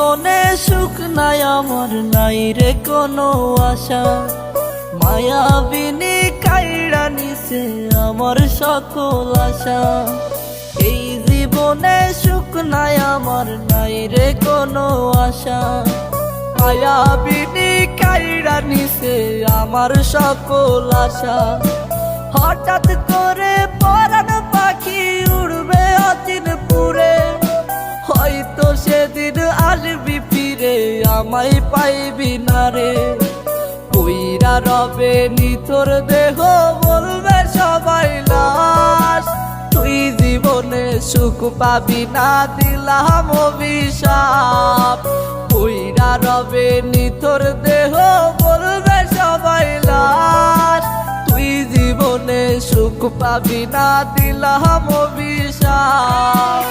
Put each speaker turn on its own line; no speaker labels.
জীবনে সুখ নাই আমার, নাই রে কোনো আশা। মায়াবিনী কাইড়া নিছে আমার সকল আশা। এই জীবনে সুখ নাই আমার, নাই রে কোনো আশা। মায়াবিনী কাইড়া নিছে আমার সকল আশা। হঠাৎ করে পরাণ পাখি উড়বে অচিন পুরে, হয়তো সেদিন আসবি ফিরে আমায় পাইবি না রে। কইরা রবে নিতর দেহ বলবে সবাই লাশ, তুই জীবনে সুখ পাবি না দিলাম অভিশাপ। কইরা রবে নিতর দেহ বলবে সবাই লাশ, তুই জীবনে সুখ পাবি না দিলাম অভিশাপ।